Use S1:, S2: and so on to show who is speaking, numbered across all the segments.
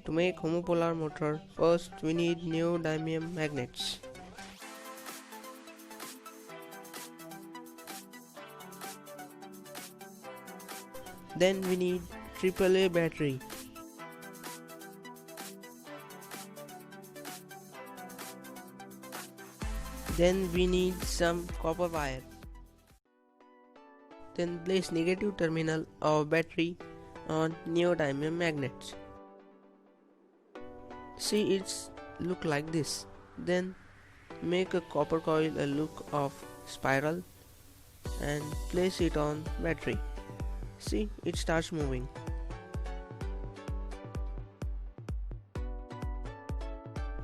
S1: To make homopolar motor, first we need neodymium magnets. Then we need AAA battery. Then we need some copper wire. Then place negative terminal of battery on neodymium magnets. See, it's look like this. Then make a copper coil a look of spiral and place it on battery. See, it starts moving.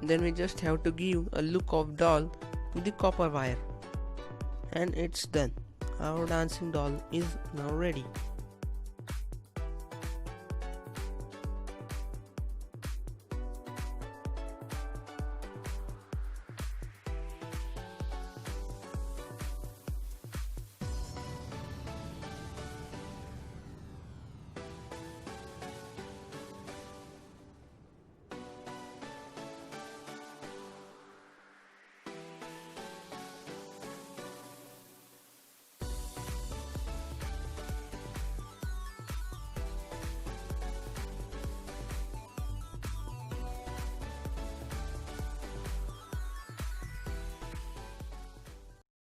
S1: Then we just have to give a look of doll to the copper wire, and it's done. Our dancing doll is now ready.